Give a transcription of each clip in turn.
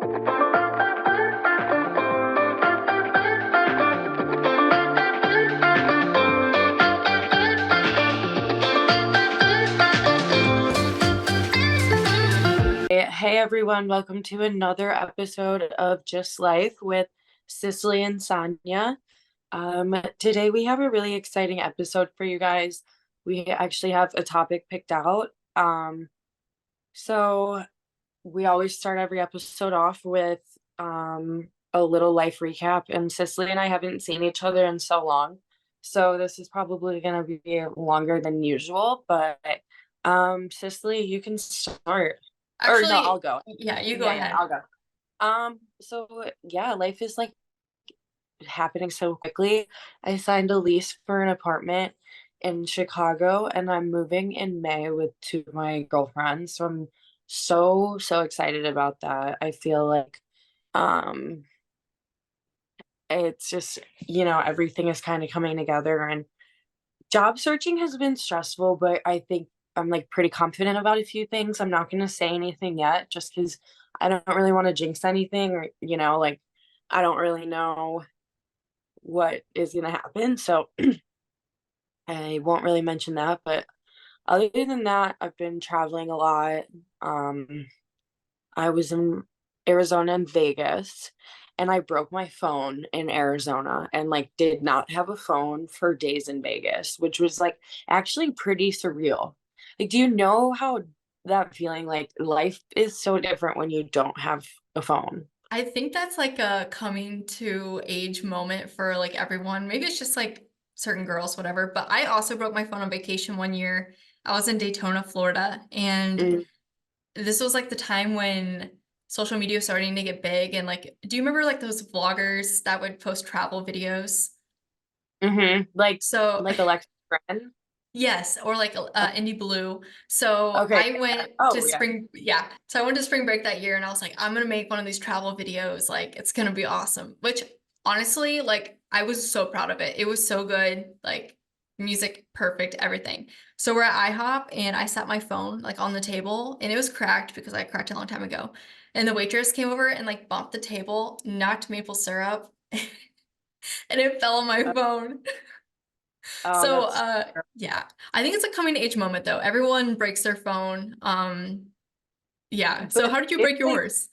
Hey everyone, welcome to another episode of Just Life with Cicily and Sanja. Today we have a really exciting episode for you guys. We actually have a topic picked out. So we always start every episode off with a little life recap, and Cicily and I haven't seen each other in so long. So this is probably going to be longer than usual, but Cicily, you can start. Or no, I'll Actually, go. yeah, you go Yeah, ahead. I'll go. So yeah, life is like happening so quickly. I signed a lease for an apartment in Chicago and I'm moving in May with two of my girlfriends. So I'm so excited about that. I feel like um it's just, everything is kind of coming together, and job searching has been stressful, but I think I'm like pretty confident about a few things. I'm not going to say anything yet just because I don't really want to jinx anything, or, like I don't really know what is going to happen. So I won't really mention that. But other than that, I've been traveling a lot. Um, I was in Arizona and Vegas, and I broke my phone in Arizona and like did not have a phone for days in Vegas, which was like actually pretty surreal. Like, do you know how that feeling, like life is so different when you don't have a phone? I think that's like a coming to age moment for like everyone. Maybe it's just like certain girls, whatever. But I also broke my phone on vacation one year. I was in Daytona, Florida, and Mm-hmm. this was like the time when social media was starting to get big. And like, do you remember like those vloggers that would post travel videos? Like So like Alexa friend. yes, or like Indie Blue. So Okay. I went to Oh yeah. spring, yeah. So I went to spring break that year and I was like, I'm gonna make one of these travel videos. Like, it's gonna be awesome. Which honestly, like, I was so proud of it. It was so good. Like, music, perfect, everything. So we're at IHOP and I set my phone like on the table and it was cracked because I cracked it a long time ago. And the waitress came over and like bumped the table, knocked maple syrup, and it fell on my phone. Oh, So, that's yeah, I think it's a coming to age moment though. Everyone breaks their phone. Yeah. So but how did you it's break like yours?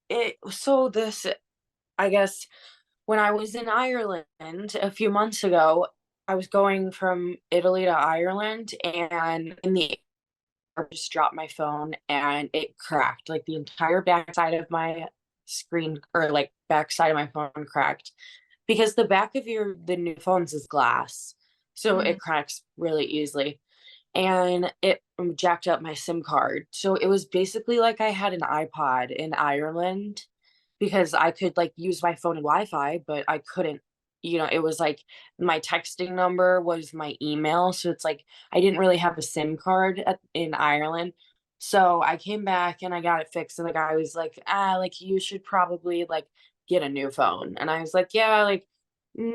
it so this I guess when I was in Ireland a few months ago, I was going from Italy to Ireland, and in the air, I just dropped my phone and it cracked. Like the entire backside of my screen, or like backside of my phone cracked, because the back of the new phones is glass. So Mm. it cracks really easily. And it jacked up my SIM card. So it was basically like I had an iPod in Ireland, because I could like use my phone and Wi-Fi, but I couldn't, it was like my texting number was my email. So it's like I didn't really have a SIM card in Ireland. So I came back and I got it fixed. And the guy was like, like you should probably like get a new phone. And I was like, yeah, like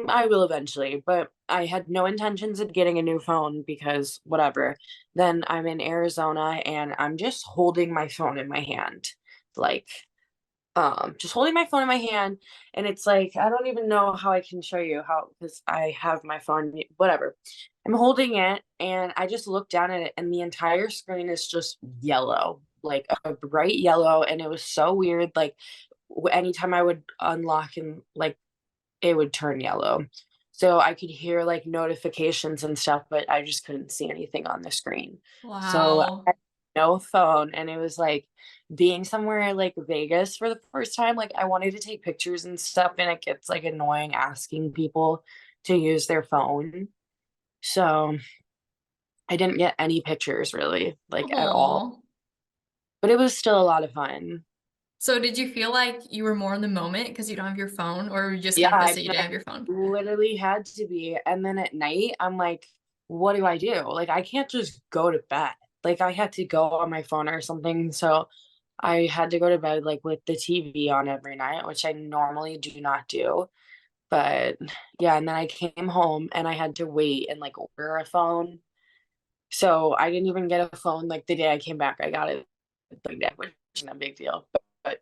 I will eventually, but I had no intentions of getting a new phone because whatever. Then I'm in Arizona and I'm just holding my phone in my hand. Like just holding my phone in my hand, and it's like I don't even know how I can show you how, because I have my phone, whatever. I'm holding it and I just look down at it and the entire screen is just yellow, like a bright yellow, and it was so weird. Like anytime I would unlock and like it would turn yellow. So I could hear like notifications and stuff, but I just couldn't see anything on the screen. So I Wow. had no phone, and it was like being somewhere like Vegas for the first time. Like I wanted to take pictures and stuff, and it gets like annoying asking people to use their phone. So I didn't get any pictures really, like at all. Oh. But it was still a lot of fun. So did you feel like you were more in the moment because you don't have your phone, or were you just Yeah, kind of pissed I that you mean, didn't I have your phone? literally had to be. And then at night, I'm like, what do I do? Like, I can't just go to bed. Like, I had to go on my phone or something. So I had to go to bed like with the TV on every night, which I normally do not do. But yeah, and then I came home and I had to wait and like order a phone. So I didn't even get a phone like the day I came back. I got it like that, which isn't a big deal. But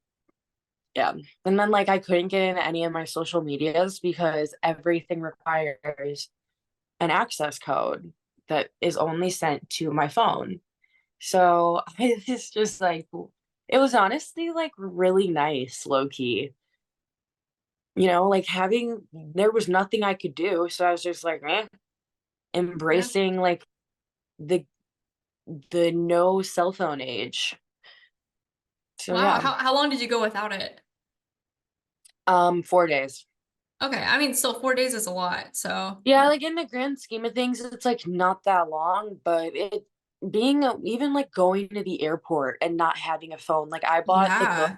Yeah. And then like I couldn't get into any of my social medias because everything requires an access code that is only sent to my phone. So it's just like it was honestly like really nice, low key. Like having there was nothing I could do. So I was just like, Yeah. embracing like the the no cell phone age. So Wow. yeah. How long did you go without it? 4 days. Okay. I mean, still 4 days is a lot. So Yeah, like in the grand scheme of things, it's like not that long, but it being even like going to the airport and not having a phone. Like yeah.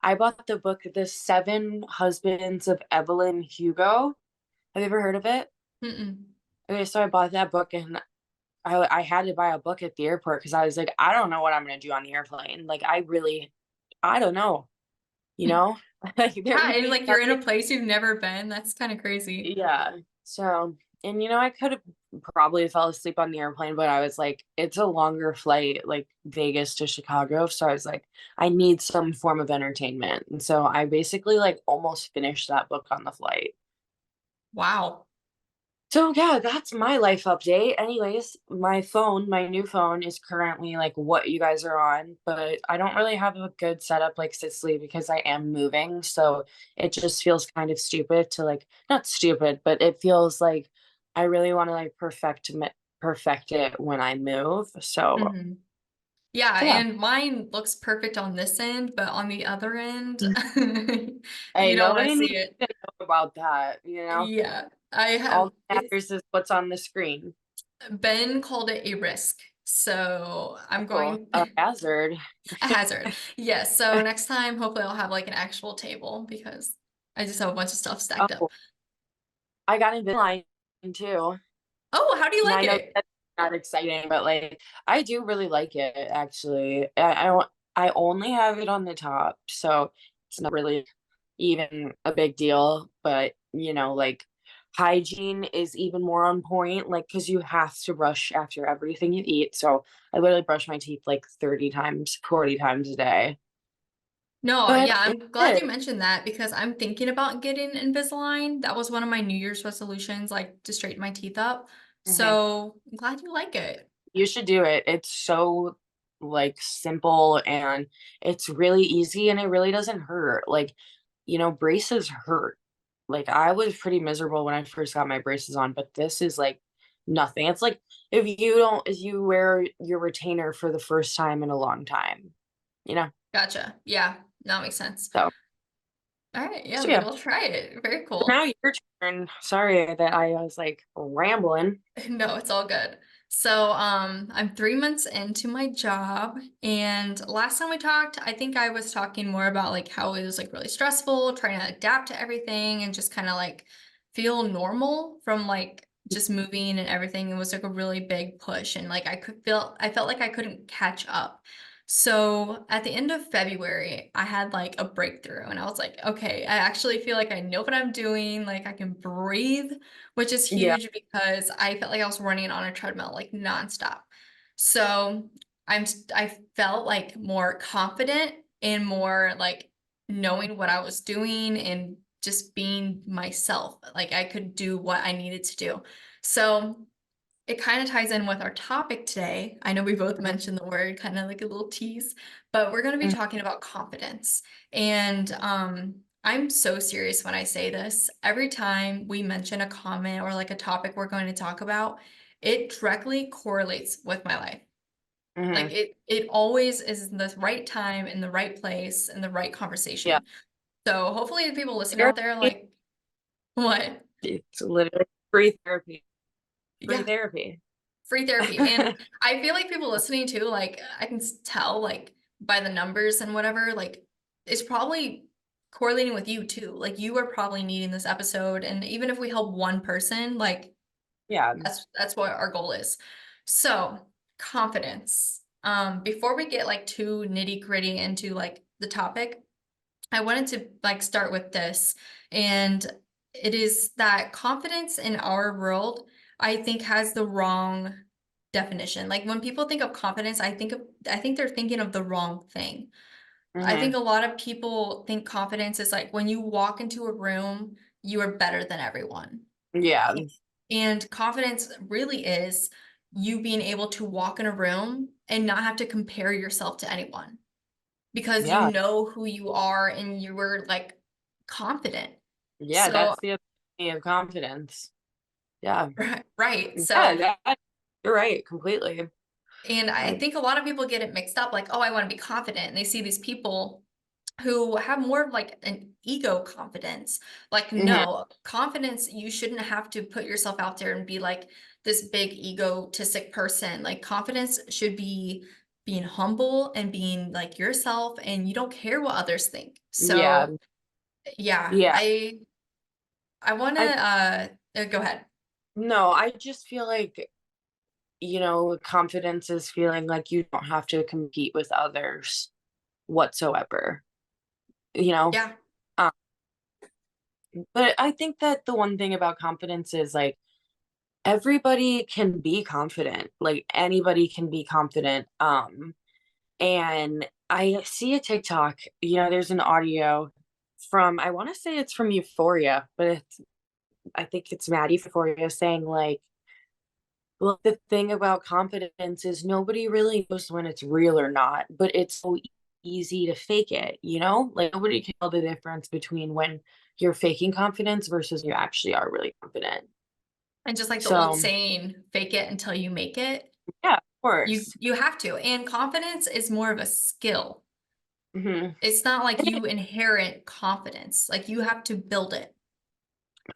I bought the book, The Seven Husbands of Evelyn Hugo. Have you ever heard of it? Mm-mm. Okay, so I bought that book and I had to buy a book at the airport because I was like, I don't know what I'm gonna do on the airplane. Like I don't know, you know? Like there Yeah, could and be like you're in nothing. a place you've never been. That's kind of crazy. Yeah. So, and I could have probably fell asleep on the airplane, but I was like, it's a longer flight, like Vegas to Chicago. So I was like, I need some form of entertainment. And so I basically like almost finished that book on the flight. Wow. So yeah, that's my life update. Anyways, my new phone is currently like what you guys are on, but I don't really have a good setup like Sicily because I am moving. So it just feels kind of stupid to like not stupid, but it feels like I really want to like perfect it when I move. Hmm. Yeah, So yeah. and mine looks perfect on this end, but on the other end, Mm. Hey, you don't want to nobody see needs it. to know about that. Yeah, I All have that it's matters is what's on the screen. Ben called it a risk. So I'm Oh, going a hazard. a hazard. Yes, so next time hopefully I'll have like an actual table because I just have a bunch of stuff stacked up. Oh, I got Invisalign too. Oh, how do you And I like know it? that's not exciting, but like I do really like it actually. I only have it on the top, so it's not really even a big deal. But like hygiene is even more on point, like because you have to brush after everything you eat. So I literally brush my teeth like 30 times, 40 times a day. No, But yeah, it's I'm glad you good. mentioned that because I'm thinking about getting Invisalign. That was one of my New Year's resolutions, like to straighten my teeth up. Mhm. So I'm glad you like it. You should do it. It's so like simple and it's really easy and it really doesn't hurt. Like, braces hurt. Like I was pretty miserable when I first got my braces on, but this is like nothing. It's like if you wear your retainer for the first time in a long time, you know? Gotcha. Yeah, that makes sense. So, All right, yeah, so maybe yeah. I'll try it. Very Now cool. your turn. Sorry that I was like rambling. No, it's all good. So, I'm 3 months into my job, and last time we talked, I think I was talking more about like how it was like really stressful, trying to adapt to everything and just kind of like feel normal from like just moving and everything. It was like a really big push, and like I felt like I couldn't catch up. So at the end of February, I had like a breakthrough, and I was like, okay, I actually feel like I know what I'm doing, like I can breathe, which is Yeah. huge because I felt like I was running on a treadmill like nonstop. So I felt like more confident and more like knowing what I was doing and just being myself. Like I could do what I needed to do. So it kind of ties in with our topic today. I know we both Mhm. mentioned the word, kind of like a little tease, but we're going to be Mhm. talking about confidence. And I'm so serious when I say this. Every time we mention a comment or like a topic we're going to talk about, it directly correlates with my life. Like Mhm. it always is the right time in the right place and the right Yeah. conversation. So hopefully the people listening out there Therapy. like, what? It's literally free therapy. Free Yeah, therapy. free therapy. And I feel like people listening too, like I can tell like by the numbers and whatever, like it's probably correlating with you too. Like you are probably needing this episode. And even if we help one person, like Yeah. that's what our goal is. So confidence. Before we get like too nitty gritty into like the topic, I wanted to like start with this, and it is that confidence in our world, I think, has the wrong definition. Like when people think of confidence, I think they're thinking of the wrong thing. I think Mhm. a lot of people think confidence is like when you walk into a room, you are better than everyone. Yeah. And confidence really is you being able to walk in a room and not have to compare yourself to anyone because you Yeah. know who you are and you were like confident. Yeah, So, that's the epitome of confidence. Yeah. right. Yeah, So, you're right, completely. and I I think a lot of people get it mixed up like, oh, I want to be confident. And they see these people who have more of like an ego confidence. Like, Mhm. no, confidence, you shouldn't have to put yourself out there and be like this big egotistic person. Like, confidence should be being humble and being like yourself, and you don't care what others think. Yeah. So, yeah, Yeah. I want to I go ahead. No, I just feel like, confidence is feeling like you don't have to compete with others whatsoever, you know? Yeah. Um, but I think that the one thing about confidence is like everybody can be confident. Like anybody can be confident. And I see a TikTok, there's an audio from I want to say it's from Euphoria, but I think it's Maddie Euphoria saying like, well, the thing about confidence is nobody really knows when it's real or not, but it's so easy to fake it, you know? Like nobody can tell the difference between when you're faking confidence versus you actually are really confident. And just like the old So, saying, fake it until you make it. yeah, of You course. you have to. And confidence is more of a skill. Mhm. It's not like you inherit confidence, like, you have to build it.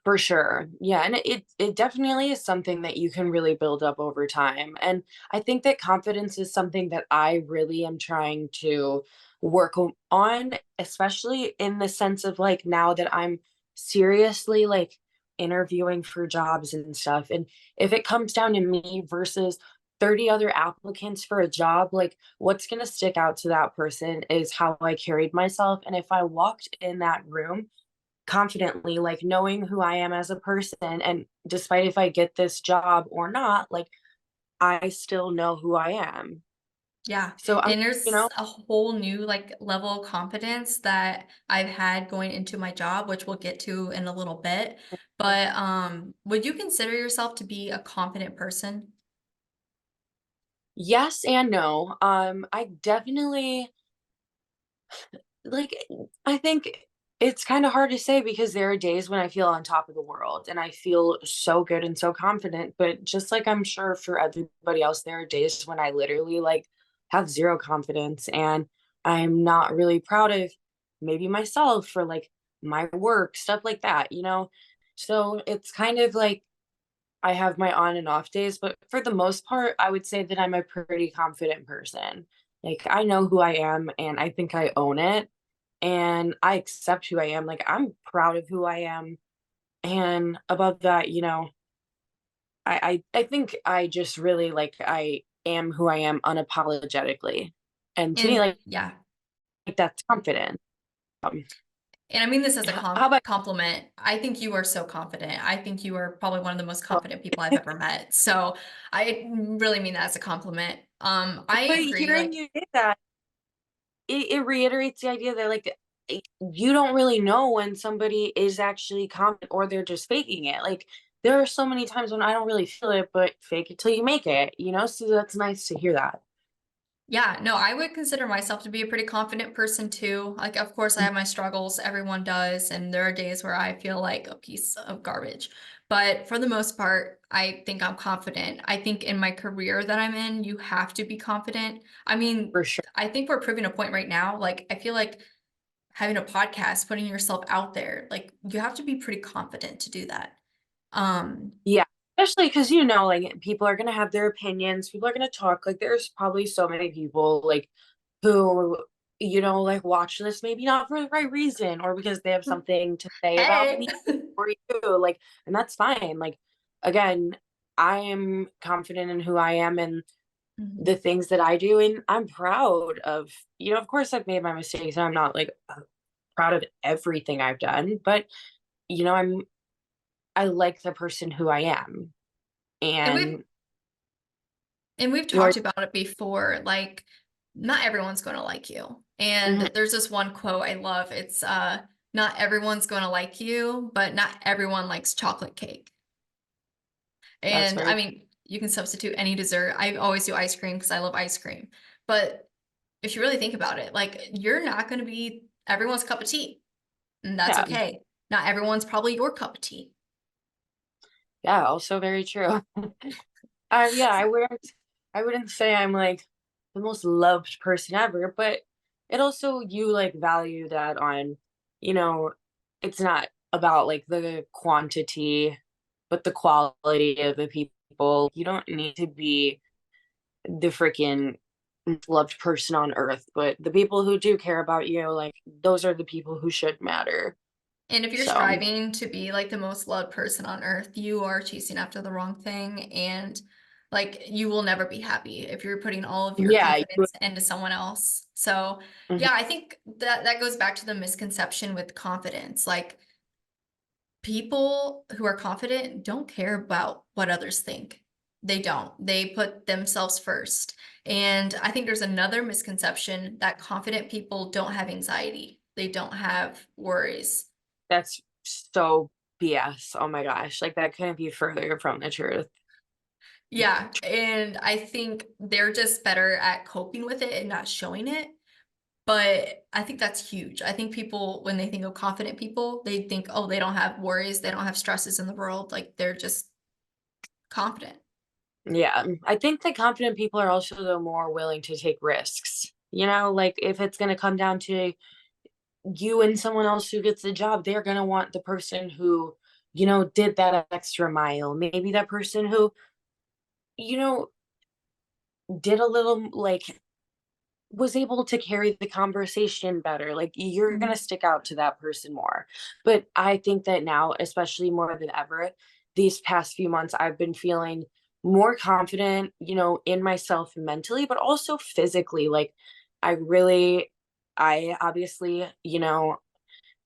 For sure. Yeah, and it definitely is something that you can really build up over time. And I think that confidence is something that I really am trying to on, especially in the sense of like now that I'm seriously like interviewing for jobs and stuff. And if it comes down to me versus 30 other applicants for a job, like what's going to stick out to that person is how I carried myself. And if I walked in that room confidently, like knowing who I am as a person. And despite if I get this job or not, like I still know who I am. Yeah, So I'm, and you there's know, a whole new, like, level of confidence that I've had going into my job, which we'll get to in a little bit, but, would you consider yourself to be a confident person? yes and no. I definitely like I think it's kind of hard to say because there are days when I feel on top of the world and I feel so good and so confident, but just like I'm sure for everybody else there are days when I literally like have zero confidence and I'm not really proud of maybe myself for like my work, stuff like that, you know? So it's kind of like I have my on and off days, but for the most part, I would say that I'm a pretty confident person. Like I know who I am and I think I own it and I accept who I am. Like I'm proud of who I am. And above that, I think I just really like I am who I am unapologetically. And to me, And like, yeah, that's confident. Um, and I mean this as a how about compliment. I think you are so confident. I think you are probably one of the most confident people I've ever met. So, I really mean that as a compliment. I but agree, hearing like, you say that, it reiterates the idea that like you don't really know when somebody is actually confident or they're just faking it. Like there are so many times when I don't really feel it, but fake it till you make it, you know? So that's nice to hear that. yeah, no, I would consider myself to be a pretty confident person too. Like, of course, I have my struggles, everyone does, and there are days where I feel like a piece of garbage. But for the most part, I think I'm confident. I think in my career that I'm in, you have to be confident. I mean, For sure. I think we're proving a point right now. Like, I feel like having a podcast, putting yourself out there, like, you have to be pretty confident to do that. Um, Yeah. Especially because, like people are going to have their opinions. People are going to talk. Like there's probably so many people like who, like watch this maybe not for the right reason or because they have something to say about hey. me or you. Like, and that's fine. Like, again, I am confident in who I am and Mhm. the things that I do. And I'm proud of, of course I've made my mistakes and I'm not like proud of everything I've done, but, I like the person who I am. And we've And And we've you are talked about it before, like, not everyone's going to like you. And Mhm. there's this one quote I love. It's not everyone's going to like you, but not everyone likes chocolate cake. That's And I very mean, you can substitute any dessert. I always do ice cream because I love ice cream. But if you really think about it, like you're not going to be everyone's cup of tea, and that's yeah. okay. Not everyone's probably your cup of tea. Yeah, also very true. Yeah, I wouldn't say I'm like the most loved person ever, but it also you like value that on, you know, it's not about like the quantity, but the quality of the people. You don't need to be the freaking loved person on earth, but the people who do care about you, like those are the people who should matter. And if you're So, striving to be like the most loved person on earth, you are chasing after the wrong thing. And like you will never be happy if you're putting all of your yeah, confidence into someone else. So, mhm, yeah, I think that goes back to the misconception with confidence. Like people who are confident don't care about what others think. They don't. They put themselves first. And I think there's another misconception that confident people don't have anxiety. They don't have worries. that's so BS. Oh my gosh, like that couldn't be further from the truth. Yeah, and I think they're just better at coping with it and not showing it, but I think that's huge. I think people, when they think of confident people, they think, "Oh, they don't have worries, they don't have stresses in the world, like, they're just confident." Yeah, I think that confident people are also the more willing to take risks. Like if it's going to come down to you and someone else who gets the job, they're going to want the person who, did that extra mile. Maybe that person who, you know, did a little like was able to carry the conversation better. Like you're going Mhm. to stick out to that person more. But I think that now, especially more than ever, these past few months, I've been feeling more confident, in myself mentally, but also physically. Like I obviously,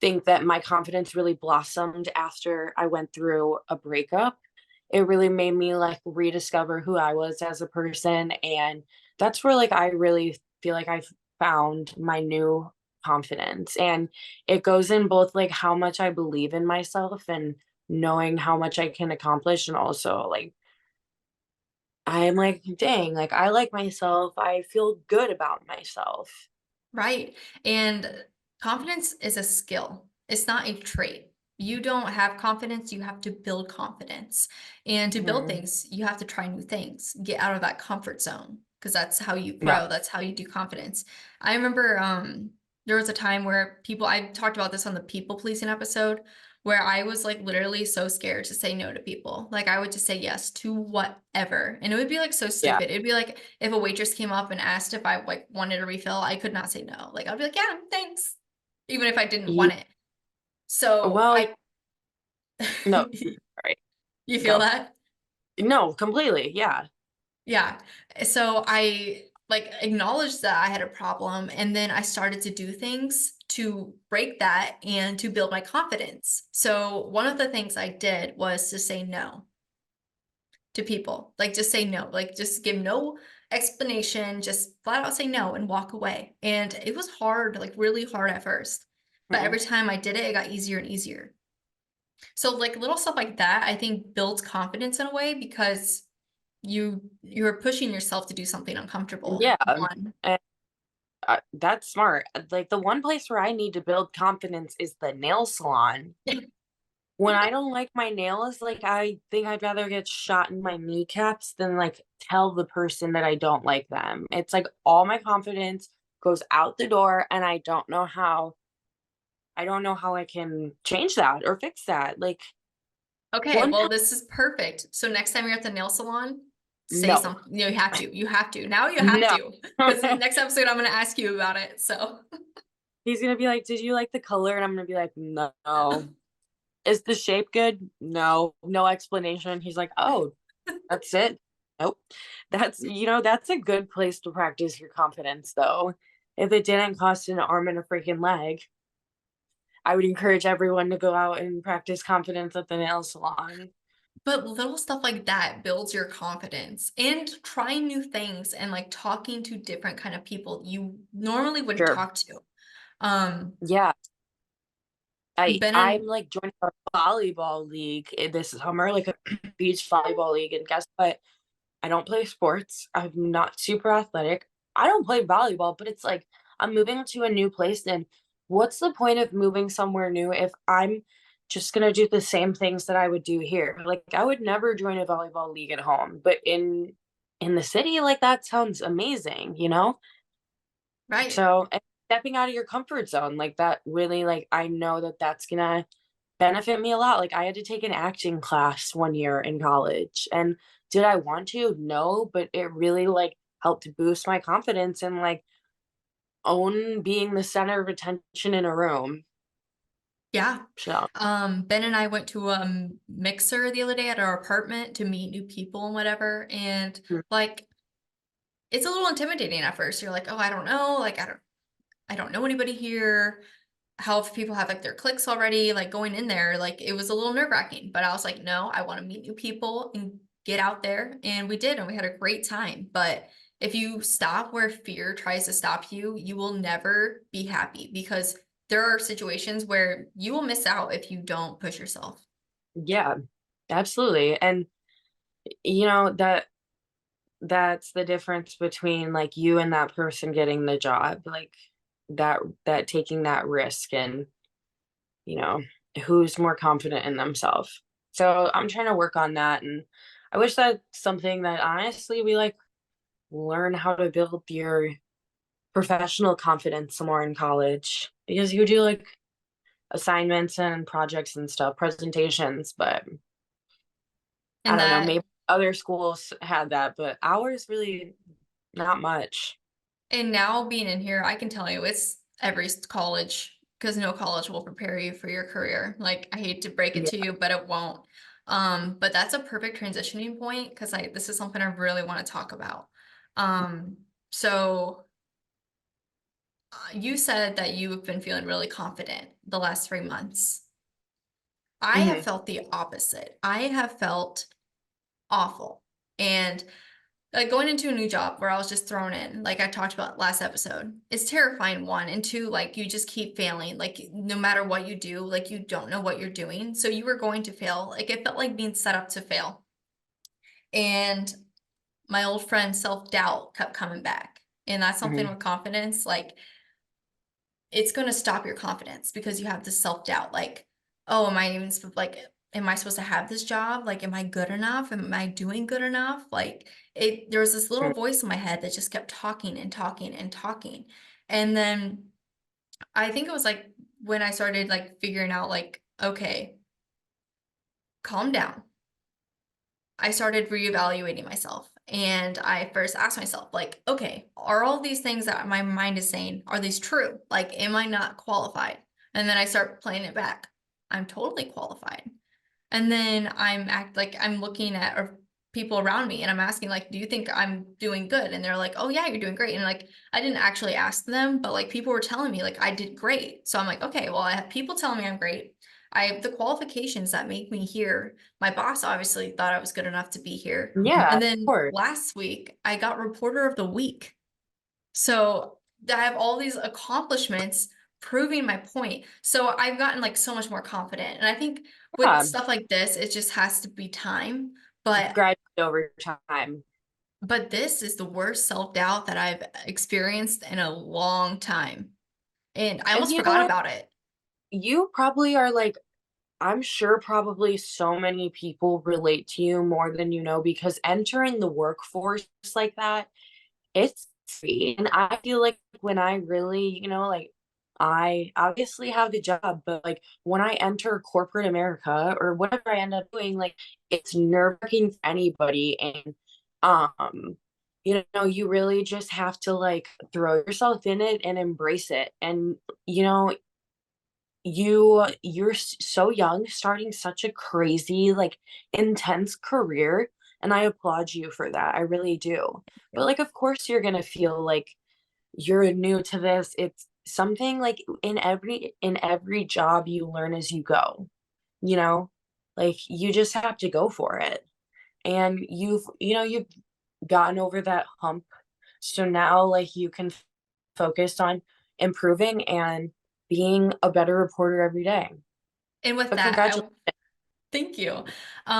think that my confidence really blossomed after I went through a breakup. It really made me like rediscover who I was as a person. And that's where like I really feel like I've found my new confidence. And it goes in both like how much I believe in myself and knowing how much I can accomplish. And also like, I'm like, dang, like I like myself. I feel good about myself. Right. And confidence is a skill, it's not a trait. You don't have confidence, you have to build confidence. And to build Mhm. things, you have to try new things, get out of that comfort zone because that's how you Yeah. grow, that's how you do confidence. I remember there was a time where I talked about this on the people pleasing episode where I was like literally so scared to say no to people. Like I would just say yes to whatever. And it would be like so Yeah. stupid. It'd be like if a waitress came up and asked if I like wanted a refill, I could not say no. Like I'd be like, "Yeah, thanks." Even if I didn't You, want it. So well, I no, right. you feel Go. that? No, completely. Yeah. Yeah. So I like acknowledged that I had a problem and then I started to do things to break that and to build my confidence. So one of the things I did was to say no to people. Like just say no. Like just give no explanation, just flat out say no and walk away. And it was hard, like really hard at first. But Mhm. every time I did it, it got easier and easier. So like little stuff like that, I think builds confidence in a way because you're pushing yourself to do something uncomfortable. Yeah. One. And that's smart. Like the one place where I need to build confidence is the nail salon. When I don't like my nails, like I think I'd rather get shot in my kneecaps than like tell the person that I don't like them. It's like all my confidence goes out the door and I don't know how I can change that or fix that. Like Okay, one well, time, this is perfect. So next time you're at the nail salon, say no. something. You have to. You have to. Now you have No. to. Because next episode I'm gonna ask you about it. So He's gonna be like, "Did you like the color?" And I'm gonna be like, "No." "Is the shape good?" "No." No explanation. He's like, "Oh, that's it?" Nope. That's a good place to practice your confidence, though. If it didn't cost an arm and a freaking leg, I would encourage everyone to go out and practice confidence at the nail salon. But little stuff like that builds your confidence, and trying new things and, like, talking to different kind of people you normally wouldn't Sure. talk to. Um, Yeah. Ben I'm and like joining a volleyball league this summer, like a beach volleyball league, and guess what? I don't play sports. I'm not super athletic. I don't play volleyball, but it's like I'm moving to a new place, and what's the point of moving somewhere new if I'm just gonna do the same things that I would do here? Like I would never join a volleyball league at home, but in the city, like that sounds amazing, you know? right. So, and stepping out of your comfort zone, like that really, like I know that that's gonna benefit me a lot. Like I had to take an acting class 1 year in college, and did I want to? No, but it really like helped boost my confidence and like own being the center of attention in a room. Yeah. So, Ben and I went to a mixer the other day at our apartment to meet new people and whatever, and, mm, like, it's a little intimidating at first. You're like, "Oh, I don't know, like, I don't know anybody here." How if people have like their clicks already, like going in there, like it was a little nerve-wracking, but I was like, no, I want to meet new people and get out there. And we did, and we had a great time. But if you stop where fear tries to stop you, you will never be happy because there are situations where you will miss out if you don't push yourself. yeah, absolutely. And that's the difference between like you and that person getting the job, like that taking that risk and you know, who's more confident in themselves. So I'm trying to work on that. And I wish that's something that honestly we like learn how to build your professional confidence more in college because you do like assignments and projects and stuff, presentations, but I And don't know, that maybe other schools had that, but ours really not much. And now being in here, I can tell you it's every college because no college will prepare you for your career. Like I hate to break it Yeah. to you, but it won't. But that's a perfect transitioning point because I this is something I really want to talk about. Um, so you said that you've been feeling really confident the last 3 months. I have Hmm. felt the opposite. I have felt awful. And like going into a new job where I was just thrown in, like I talked about last episode, it's terrifying, one. And two, like you just keep failing. Like no matter what you do, like you don't know what you're doing. So you were going to fail. Like it felt like being set up to fail. And my old friend self-doubt kept coming back. And that's something Hmm. with confidence. Like it's going to stop your confidence because you have this self-doubt like, oh, am I even like am I supposed to have this job? Like am I good enough? Am I doing good enough? Like it there was this little voice in my head that just kept talking and talking and talking. And then I think it was like when I started like figuring out like, okay, calm down. I started reevaluating myself. And I first asked myself, like, okay, are all these things that my mind is saying, are these true? Like, am I not qualified? And then I start playing it back. I'm totally qualified. And then I'm looking at people around me and I'm asking like, do you think I'm doing good? And they're like, oh yeah, you're doing great. And like, I didn't actually ask them, but like people were telling me like I did great. So I'm like, okay, well, I have people telling me I'm great. I have the qualifications that make me here. My boss obviously thought I was good enough to be here. Yeah, And of then course. last week I got reporter of the week. So I have all these accomplishments proving my point. So I've gotten like so much more confident. And I think with Yeah, stuff like this, it just has to be time. But graduate over time. this is the worst self-doubt that I've experienced in a long time. And I And almost you know forgot what? about it. You probably are like I'm sure probably so many people relate to you more than you know because entering the workforce like that, it's free. And I feel like when I really, like I obviously have the job, but like when I enter corporate America or whatever I end up doing, like it's nerve-wracking for anybody. And um, you really just have to like throw yourself in it and embrace it. And you know, you're so young starting such a crazy like intense career and I applaud you for that. I really do. But like of course you're going to feel like you're new to this. It's something like in every job you learn as you go, you know? like you just have to go for it. And you've gotten over that hump. So now like you can focus on improving and being a better reporter every day. And with But that, congratulations. I thank you.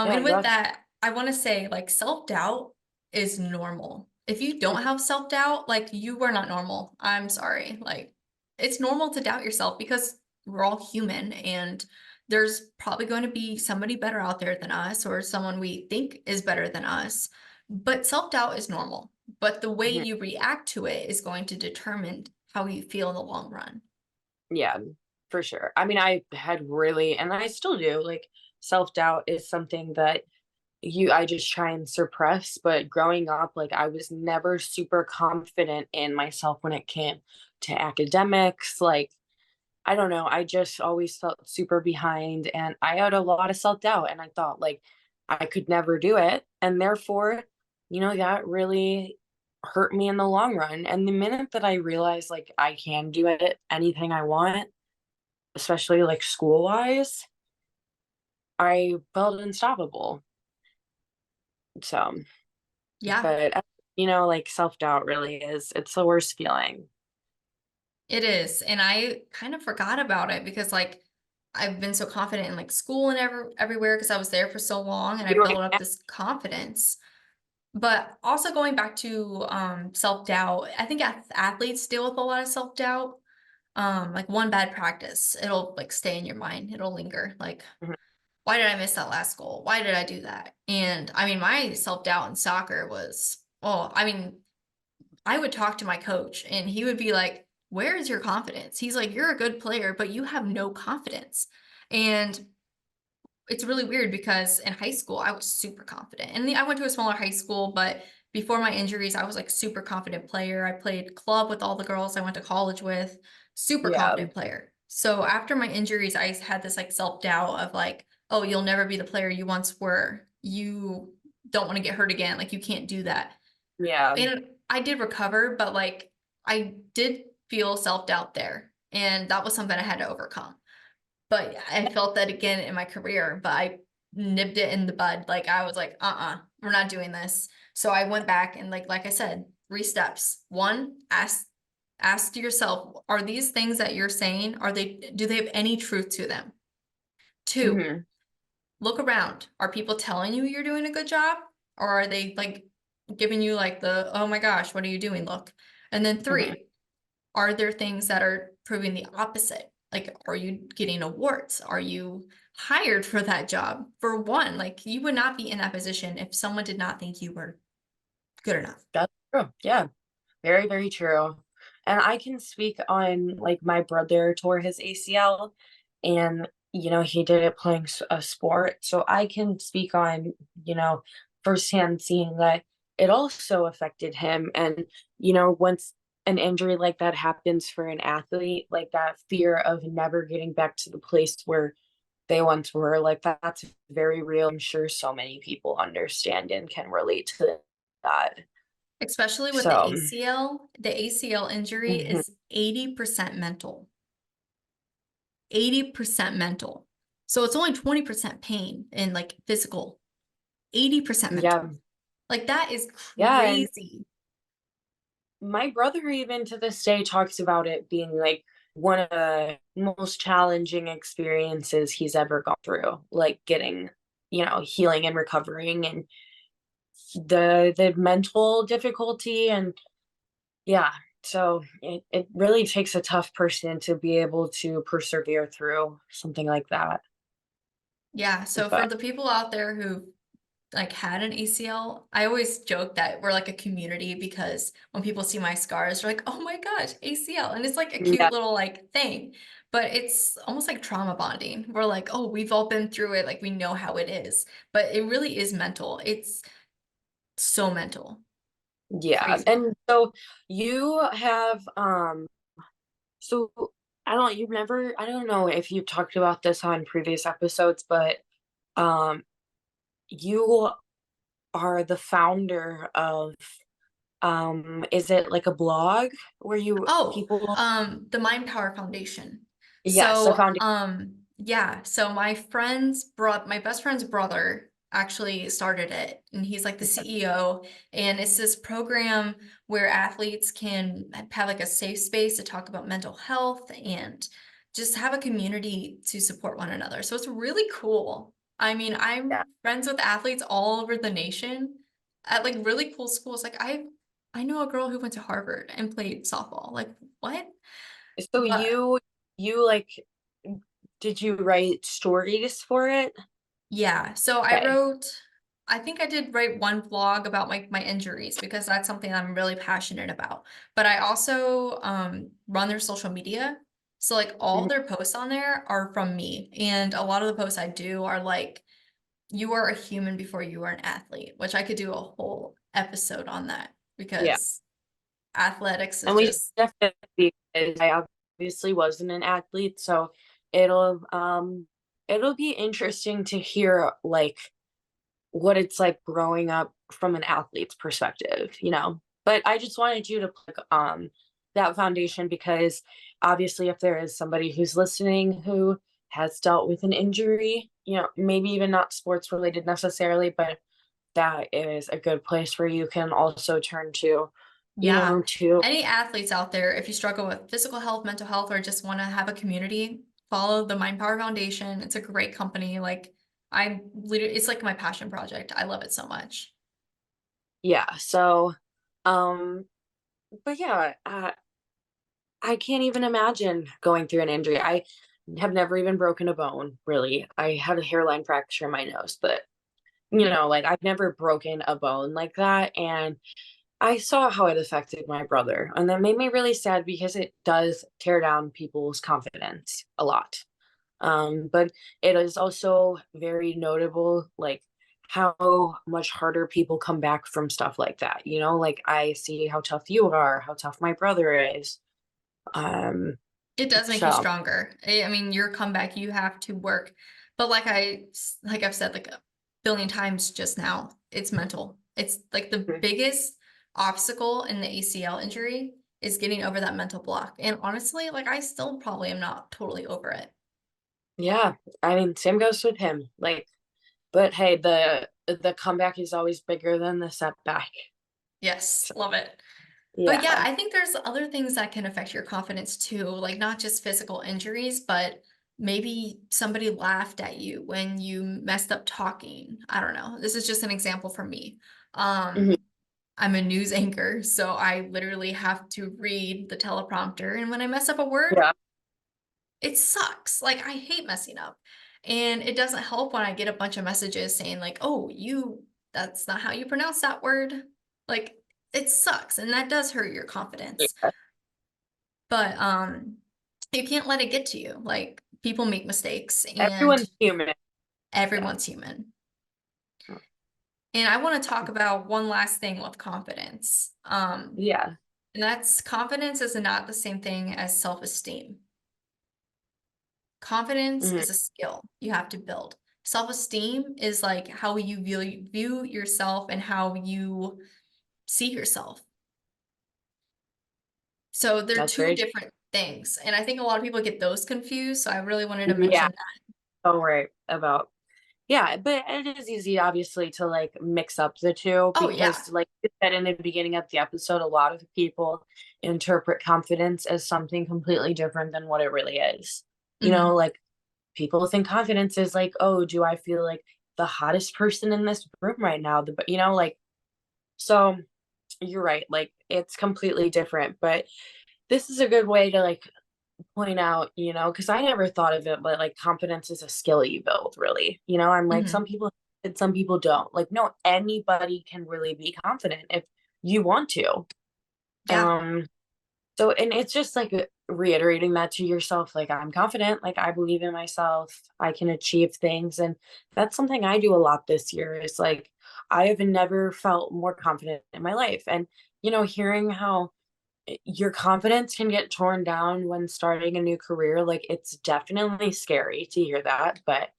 Yeah, And go with ahead. that, I want to say like self-doubt is normal. If you don't have self-doubt, like you are not normal. I'm sorry. Like it's normal to doubt yourself because we're all human and there's probably going to be somebody better out there than us or someone we think is better than us. But self-doubt is normal. But the way Mhm. you react to it is going to determine how you feel in the long run. Yeah, for sure. I mean, I had really, and I still do, like self-doubt is something that I just try and suppress, but growing up, like I was never super confident in myself when it came to academics. Like, I don't know, I just always felt super behind and I had a lot of self-doubt and I thought like I could never do it. And therefore, that really hurt me in the long run. And the minute that I realized like I can do it, anything I want, especially like school wise, I felt unstoppable. So, Yeah. but like self doubt really it's the worst feeling. It is, and I kind of forgot about it because, like, I've been so confident in, like, school and everywhere because I was there for so long and I You know, built up this confidence. But also going back to, self-doubt, I think athletes deal with a lot of self-doubt. Like, one bad practice, it'll, like, stay in your mind, it'll linger, like, mhm, "Why did I miss that last goal? Why did I do that?" And, I mean, my self-doubt in soccer was I mean, I would talk to my coach and he would be like, "Where is your confidence?" He's like, "You're a good player, but you have no confidence." And it's really weird because in high school, I was super confident. And I went to a smaller high school, but before my injuries, I was like super confident player. I played club with all the girls I went to college with, super yeah, confident player. So after my injuries, I had this like self-doubt of like, "Oh, you'll never be the player you once were. You don't want to get hurt again. Like you can't do that." yeah, And I did recover, but, like, I did feel self-doubt there, and that was something I had to overcome. But yeah, I felt that again in my career, but I nipped it in the bud. Like, I was like, we're not doing this." So I went back and like I said, 3 steps. 1, ask yourself, are these things that you're saying, do they have any truth to them? 2, hmm look around. Are people telling you you're doing a good job? Or are they like giving you like the, oh my gosh, what are you doing? Look. And then hmm 3, are there things that are proving the opposite? Like, are you getting awards? Are you hired for that job? For one, like you would not be in that position if someone did not think you were good enough. that's true. Yeah, very, very true. And I can speak on like my brother tore his ACL and he did it playing a sport. So I can speak on, you know, firsthand seeing that it also affected him. And, once an injury like that happens for an athlete, like that fear of never getting back to the place where they once were, like that's very real. I'm sure so many people understand and can relate to that. Especially with the So, ACL. The ACL injury mhm, is 80% mental. 80% mental. So it's only 20% pain and like physical, 80% yeah. mental. Like that is Yeah, and crazy. my brother even to this day talks about it being like one of the most challenging experiences he's ever gone through, like getting, healing and recovering and the mental difficulty and yeah. So it really takes a tough person to be able to persevere through something like that. Yeah. So for But the people out there who like had an ACL, I always joke that we're like a community because when people see my scars, they're like, "Oh my gosh, ACL." And it's like a cute yeah, little like thing, but it's almost like trauma bonding. We're like, "Oh, we've all been through it. Like we know how it is." But it really is mental. It's so mental. yeah. Crazy. And so you have so I don't know if you've talked about this on previous episodes, but um you are the founder of is it like a blog where you Oh, people the Mind Power Foundation. yes, a So, foundation. Yeah, so my best friend's brother actually started it, and he's like the CEO, and it's this program where athletes can have like a safe space to talk about mental health and just have a community to support one another. So it's really cool. I mean, I'm Yeah. friends with athletes all over the nation at like really cool schools. Like I know a girl who went to Harvard and played softball. Like what? So But you like did you write stories for it? yeah, so Okay. I think I did write one vlog about my injuries because that's something I'm really passionate about. But I also run their social media. So like all Mhm. their posts on there are from me. And a lot of the posts I do are like, you are a human before you are an athlete, which I could do a whole episode on that Yeah. because athletics is And we should just, definitely, because I obviously wasn't an athlete, so it'll it'll be interesting to hear like what it's like growing up from an athlete's perspective, you know. But I just wanted you to put that foundation because obviously if there is somebody who's listening who has dealt with an injury, you know, maybe even not sports related necessarily, but that is a good place where you can also turn to, you yeah. know, to Any athletes out there, if you struggle with physical health, mental health, or just want to have a community, follow the Mind Power Foundation. It's a great company. Like I literally, it's like my passion project. I love it so much. yeah. So um but yeah, I can't even imagine going through an injury. I have never even broken a bone, really. I had a hairline fracture in my nose, but you know, like I've never broken a bone like that. And I saw how it affected my brother. And that made me really sad because it does tear down people's confidence a lot. But it is also very notable, like how much harder people come back from stuff like that. You know, like I see how tough you are, how tough my brother is. Um, It does make you so stronger. I mean, your comeback, you have to work. But like I've said like a billion times just now, it's mental. It's like the mm, biggest obstacle in the ACL injury is getting over that mental block. And honestly, like I still probably am not totally over it. yeah, I mean, same goes with him. Like, but hey, the comeback is always bigger than the setback. Yes, So, love it. But yeah, yeah. I think there's other things that can affect your confidence too, like not just physical injuries, but maybe somebody laughed at you when you messed up talking. I don't know. This is just an example for me. Mhm. I'm a news anchor, so I literally have to read the teleprompter, and when I mess up a word, Yeah. it sucks. Like I hate messing up. And it doesn't help when I get a bunch of messages saying like, "Oh, that's not how you pronounce that word." Like it sucks, and that does hurt your confidence. Yeah. But you can't let it get to you. Like people make mistakes and Everyone's human. Yeah. everyone's human. And I want to talk about one last thing with confidence. Yeah. And that's confidence is not the same thing as self-esteem. Confidence Mhm. is a skill you have to build. Self-esteem is like how you view yourself and how you see yourself. So they're That's two very different things. And I think a lot of people get those confused. So I really wanted to true. Yeah. mention that. Don't worry about yeah, but it is easy obviously to like mix up the two Oh, yeah. because like you said in the beginning of the episode, a lot of people interpret confidence as something completely different than what it really is. You know, Mhm. like people think confidence is like, oh, do I feel like the hottest person in this room right now? You know, like, so you're right. Like, it's completely different. But this is a good way to like point out, you know, because I never thought of it, but like confidence is a skill you build, really. You know, I'm like, some Mhm. people and some people don't. Like, no, anybody can really be confident if you want to. Yeah. Um, so, and it's just like reiterating that to yourself, like, I'm confident, like, I believe in myself, I can achieve things. And that's something I do a lot this year is like, I have never felt more confident in my life. And, you know, hearing how your confidence can get torn down when starting a new career, like, it's definitely scary to hear that. But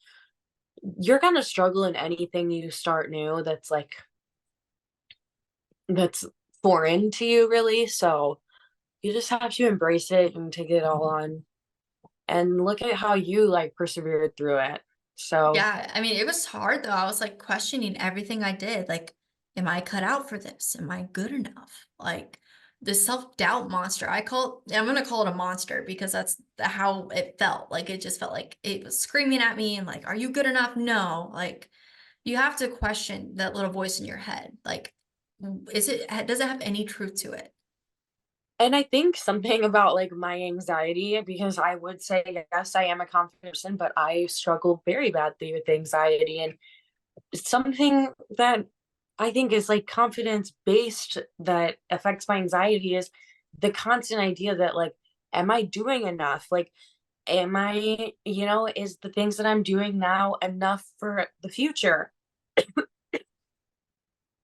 you're going to struggle in anything you start new that's foreign to you, really. So, you just have to embrace it and take it all on. And look at how you like persevered through it. So, Yeah, I mean, it was hard though. I was like questioning everything I did. Like, am I cut out for this? Am I good enough? Like the self-doubt monster. I'm gonna call it a monster because that's how it felt. Like it just felt like it was screaming at me and like, are you good enough? No. Like you have to question that little voice in your head. Like, does it have any truth to it? and I think something about like my anxiety, because I would say, yes, I am a confident person, but I struggle very badly with anxiety. And something that I think is like confidence based that affects my anxiety is the constant idea that, like, am I doing enough? Like, am I, is the things that I'm doing now enough for the future?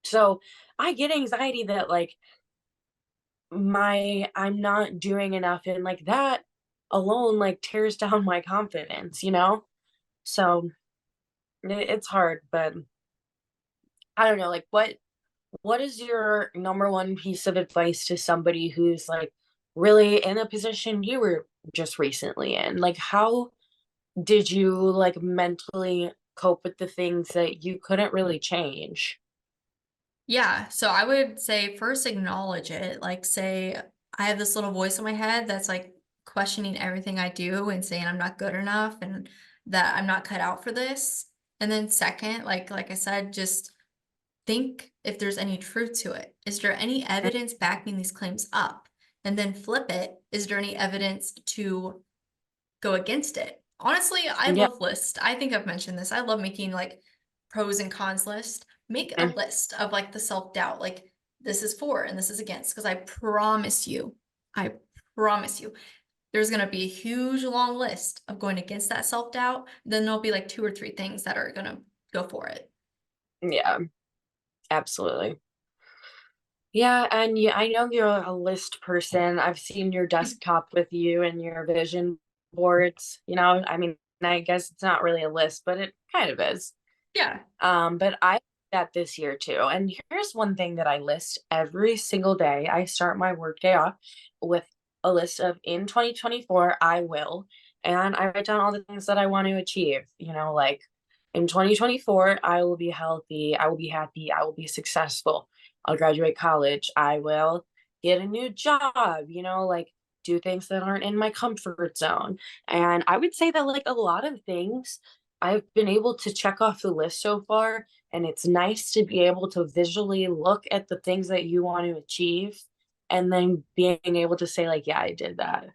So I get anxiety that, like, I'm not doing enough, and like that alone like tears down my confidence. So it's hard, but I don't know, like, what is your number one piece of advice to somebody who's like really in a position you were just recently in? Like, how did you like mentally cope with the things that you couldn't really change? Yeah, so I would say first acknowledge it. Like say I have this little voice in my head that's like questioning everything I do and saying I'm not good enough and that I'm not cut out for this. And then second, like I said, just think if there's any truth to it. Is there any evidence backing these claims up? And then flip it. Is there any evidence to go against it? Honestly, I Yeah. love lists. I think I've mentioned this. I love making like pros and cons list. Make a list of like the self-doubt, like this is for and this is against. Because I promise you, there's gonna be a huge long list of going against that self-doubt. Then there'll be like two or three things that are gonna go for it. Yeah, absolutely. Yeah, and yeah, I know you're a list person. I've seen your desktop with you and your vision boards. I mean, I guess it's not really a list, but it kind of is. Yeah. But I did that this year too. And here's one thing that I list every single day. I start my workday off with a list of, in 2024, I will. And I write down all the things that I want to achieve. Like, in 2024, I will be healthy, I will be happy, I will be successful. I'll graduate college, I will get a new job, like do things that aren't in my comfort zone. And I would say that like a lot of things I've been able to check off the list so far, and it's nice to be able to visually look at the things that you want to achieve and then being able to say like, yeah, I did that.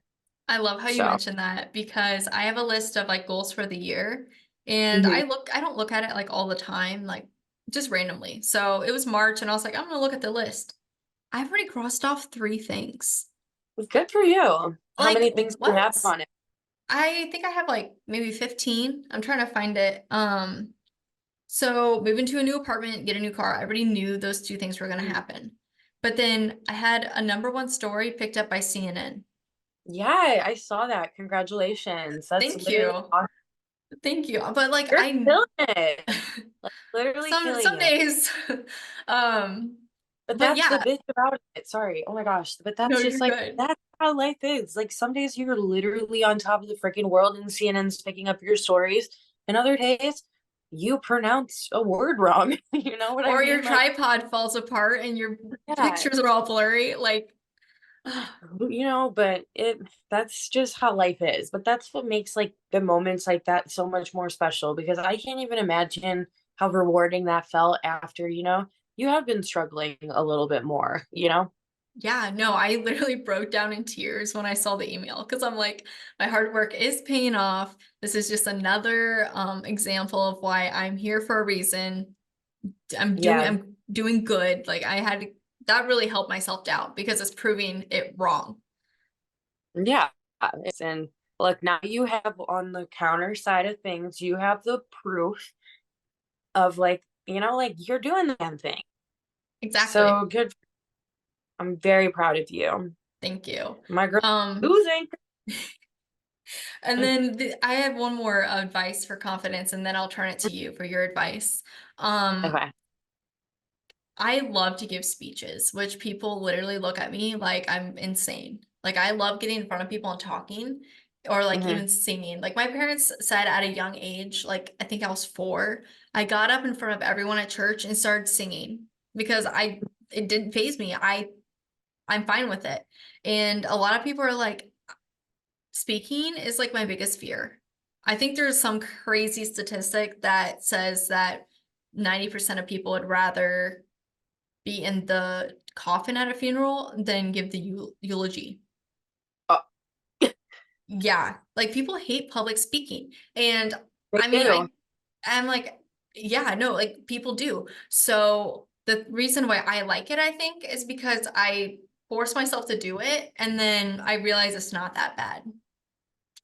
I love how you So, mentioned that because I have a list of like goals for the year and mhm, I don't look at it like all the time, like just randomly. So it was March and I was like, I'm gonna look at the list. I've already crossed off three things. good for you. How Like many things do you have what? on it? I think I have like maybe 15. I'm trying to find it. So move into a new apartment, get a new car. I already knew those two things were gonna Mm. happen. But then I had a number one story picked up by CNN. Yeah, I saw that. Congratulations. That's Thank literally you. awesome. Thank you. But like You're I killing it. Like, literally killing some it. days. Um, But but that's the yeah, bitch about it. Sorry. Oh my gosh. But no, that's you're just like, good. that's how life is. Like, some days you're literally on top of the freaking world and CNN's picking up your stories. And other days you pronounce a word wrong. You know what I Or your mean? Like, tripod falls apart and your yeah. pictures are all blurry. Like, But that's just how life is. But that's what makes like the moments like that so much more special, because I can't even imagine how rewarding that felt after, you have been struggling a little bit more. yeah, no, I literally broke down in tears when I saw the email because I'm like, my hard work is paying off. This is just another example of why I'm here for a reason. Yeah. I'm doing good. Like that really helped my self-doubt because it's proving it wrong. Yeah. And look, now you have, on the counter side of things, you have the proof of like, like you're doing the damn thing. Exactly. So good. I'm very proud of you. Thank you. My girl Um, losing. And then I have one more advice for confidence, and then I'll turn it to you for your advice. Um, Okay. I love to give speeches, which people literally look at me like I'm insane. Like I love getting in front of people and talking. or like Hmm. even singing. Like my parents said at a young age, like I think I was 4, I got up in front of everyone at church and started singing because it didn't faze me. I'm fine with it. And a lot of people are like, speaking is like my biggest fear. I think there's some crazy statistic that says that 90% of people would rather be in the coffin at a funeral than give the eulogy. Oh, Yeah, like people hate public speaking. And they I mean, do. I'm like, yeah, no, like people do. So the reason why I like it, I think, is because I force myself to do it and then I realize it's not that bad.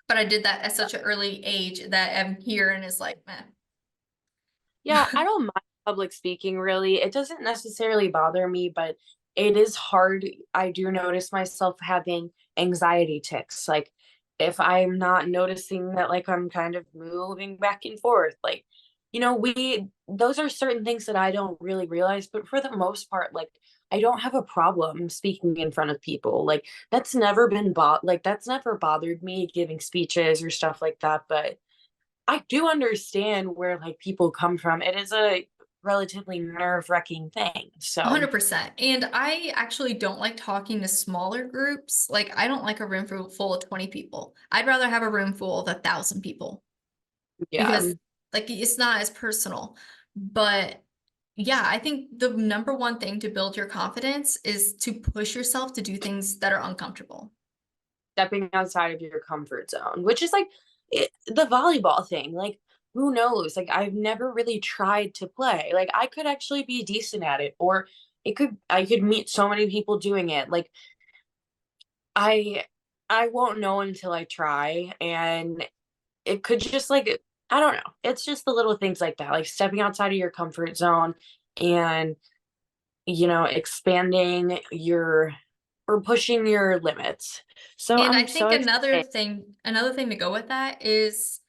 But I did that at such an early age that I'm here and it's like, Yeah, meh. I don't mind public speaking really. It doesn't necessarily bother me, but it is hard. I do notice myself having anxiety tics. Like if I'm not noticing that like I'm kind of moving back and forth, like we those are certain things that I don't really realize, but for the most part, like I don't have a problem speaking in front of people. Like that's never bothered me giving speeches or stuff like that, but I do understand where like people come from. It is a relatively nerve-wracking thing. So, 100%. And I actually don't like talking to smaller groups. Like, I don't like a room full of 20 people. I'd rather have a room full of 1,000 people yeah, because, like, it's not as personal. But yeah, I think the number one thing to build your confidence is to push yourself to do things that are uncomfortable. stepping outside of your comfort zone, which is like the volleyball thing. Like, who knows? Like, I've never really tried to play. Like, I could actually be decent at it, or I could meet so many people doing it. Like, I, I won't know until I try, and it could just like I don't know. It's just the little things like that, like stepping outside of your comfort zone and expanding your or pushing your limits. So And I I'm so think excited. another thing to go with that is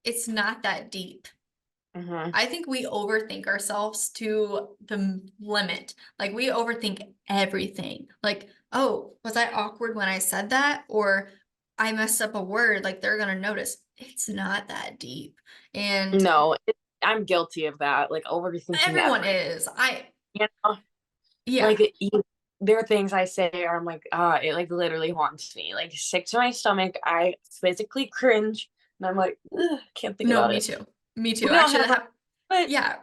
it's not that deep. Hmm. I think we overthink ourselves to the limit. Like we overthink everything. Like, oh, was I awkward when I said that? Or I messed up a word, like they're gonna notice. It's not that deep. And No, I'm guilty of that, like overthinking everyone everything. is. I You know, like Yeah. there are things I say are I'm like, it like literally haunts me, like sick to my stomach. I physically cringe, and I'm like, ugh, can't think No, about me it. too. Me too. We all Actually, have, but yeah.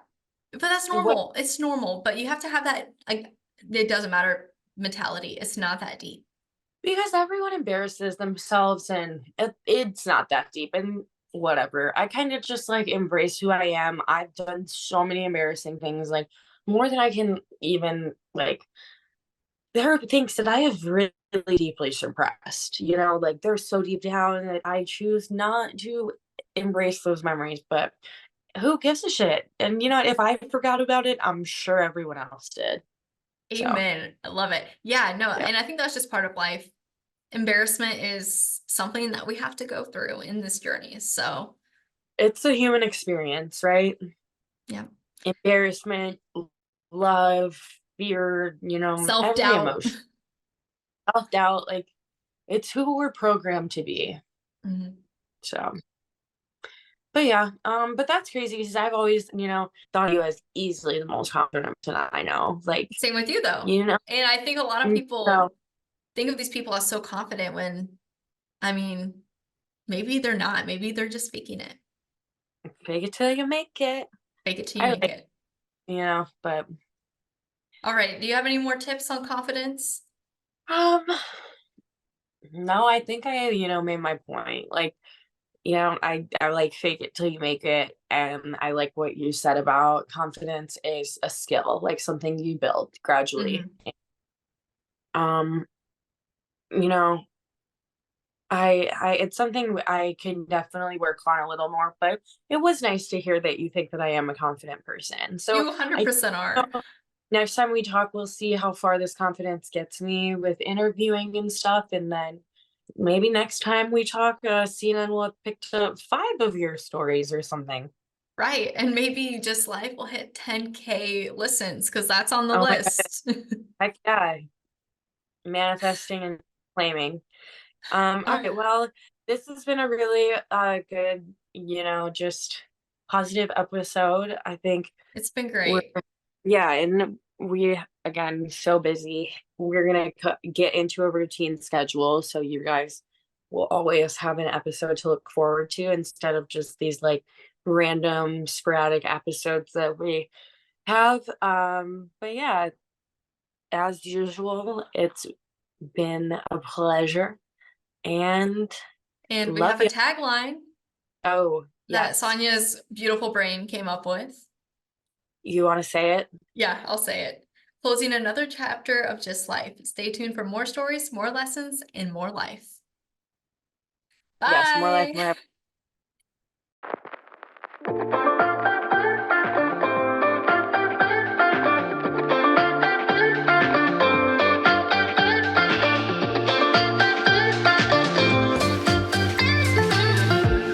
But that's what normal. It's normal. But you have to have that, like, it doesn't matter mentality. It's not that deep. because everyone embarrasses themselves and it's not that deep and whatever. I kind of just like embrace who I am. I've done so many embarrassing things, like more than I can even like. There are things that I have really deeply suppressed, like they're so deep down that I choose not to embrace those memories, but who gives a shit? And if I forgot about it, I'm sure everyone else did. So Amen. I love it. Yeah, no, yeah, and I think that's just part of life. Embarrassment is something that we have to go through in this journey. So, it's a human experience, right? yeah. Embarrassment, love, fear, every Self-doubt. emotion, self doubt. Like it's who we're programmed to be. Mhm. So, but yeah, but that's crazy because I've always, thought you as easily the most confident person I know. Like, Same with you, though. you know, And I think a lot of so people think of these people as so confident when, I mean, maybe they're not. Maybe they're just faking it. fake it till you make it. Fake it till you I make like, it. but All right. Do you have any more tips on confidence? um, no, I think I, made my point. Like, I like fake it till you make it. And I like what you said about confidence is a skill, like something you build gradually. Hmm. Um, you know, it's something I can definitely work on a little more, but it was nice to hear that you think that I am a confident person. So You I 100% think are. next time we talk, we'll see how far this confidence gets me with interviewing and stuff. And then maybe next time we talk, CNN will have picked up 5 of your stories or something. Right. And maybe just life will hit 10K listens because that's on the Oh my God. list. Heck yeah. Manifesting and claiming. All All right. right. Well, This has been a really good, just positive episode. I think It's been we're, great. yeah, and we, again, so busy. We're going to get into a routine schedule. So you guys will always have an episode to look forward to instead of just these like random sporadic episodes that we have. But yeah, as usual, it's been a pleasure and And we love have a you. tagline Oh, that yes. Sonya's beautiful brain came up with. You want to say it? Yeah, I'll say it. Closing another chapter of Just Life. Stay tuned for more stories, more lessons, and more life. Yes, more life, Bye. more